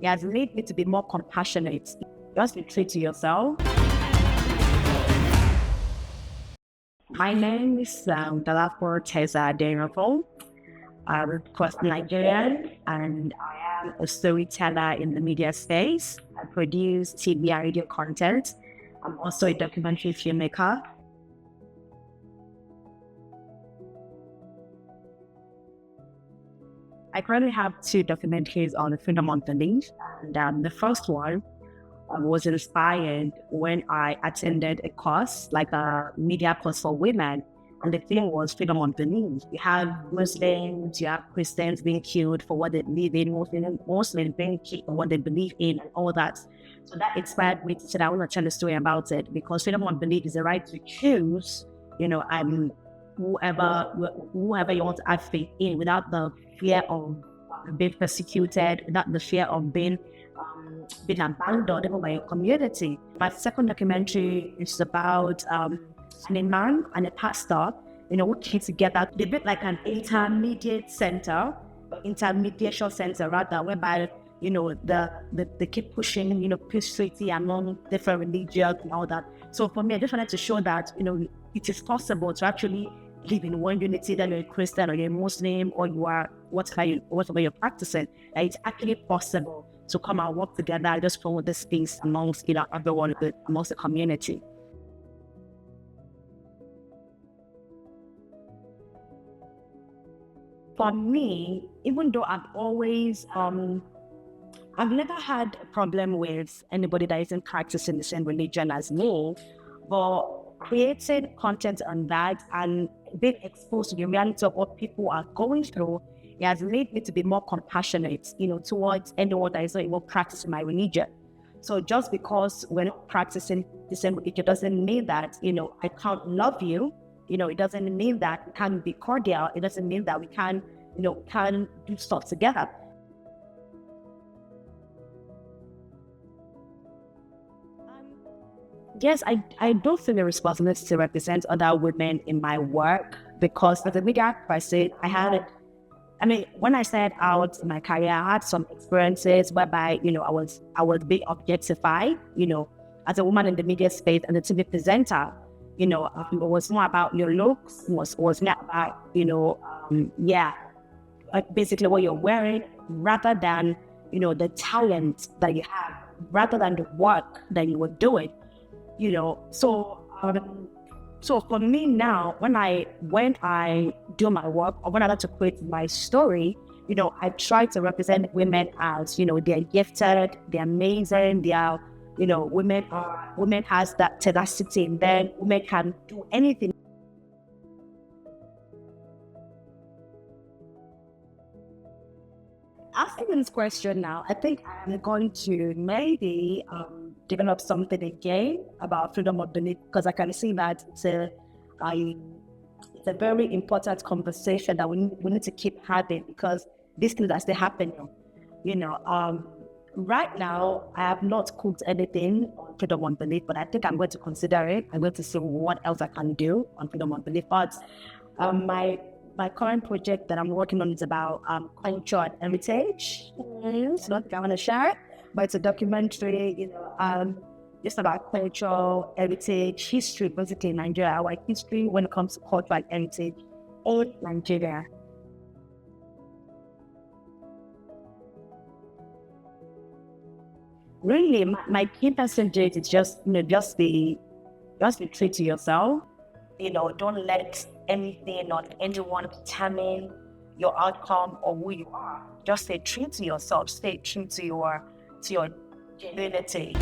It has made me to be more compassionate. Just be true to yourself. My name is Dalapo Teza Derafo. I'm of course Nigerian, and I am a storyteller in the media space. I produce TV and radio content. I'm also a documentary filmmaker. I currently have 2 documentaries on the freedom of belief, and the first one was inspired when I attended a course, like a media course for women, and the theme was freedom of belief. You have Muslims, you have Christians being killed for what they believe in, Muslims being killed for what they believe in, and all that. So that inspired me to say that I want to tell a story about it, because freedom of belief is the right to choose, whoever you want to have faith in, without the fear of being persecuted, without the fear of being abandoned even by your community. My second documentary is about a man and a pastor, who came together. They built like an intermediation center, whereby they keep pushing peace treaty among different religions and all that. So for me, I just wanted to show that it is possible to actually live in one unity, that you're a Christian or you're a Muslim or you are whatever you're practicing. That it's actually possible to come and work together and just promote this peace amongst everyone, amongst the community. For me, even though I've never had a problem with anybody that isn't practicing the same religion as me, but creating content on that and being exposed to the reality of what people are going through, it has made me to be more compassionate, towards anyone that is not even practicing my religion. So just because we're not practicing the same religion doesn't mean that, I can't love you. It doesn't mean that we can't be cordial. It doesn't mean that we can do stuff together. Yes, I do feel a responsibility to represent other women in my work, because as a media person, when I started out in my career, I had some experiences whereby, I was being objectified, as a woman in the media space and a TV presenter. It was more about your looks, was not about, basically what you're wearing, rather than, the talent that you have, rather than the work that you were doing. So for me now, when I do my work, or when I like to create my story, I try to represent women as, they're gifted, they're amazing, women has that tenacity in them, women can do anything. Asking this question now, I think I'm going to maybe develop something again about freedom of belief, because I can see that it's a very important conversation that we need to keep having, because these things are still happening. Right now, I have not cooked anything on freedom of belief, but I think I'm going to consider it. I'm going to see what else I can do on freedom of belief. But my current project that I'm working on is about culture and heritage. It's not that I want to share it, but it's a documentary, just about culture, heritage, history, basically in Nigeria, our history when it comes to culture and heritage in Nigeria. Really, my key message is just be true to yourself. Don't let anything or anyone determine your outcome or who you are. Just stay true to yourself. Stay true to your genuinity.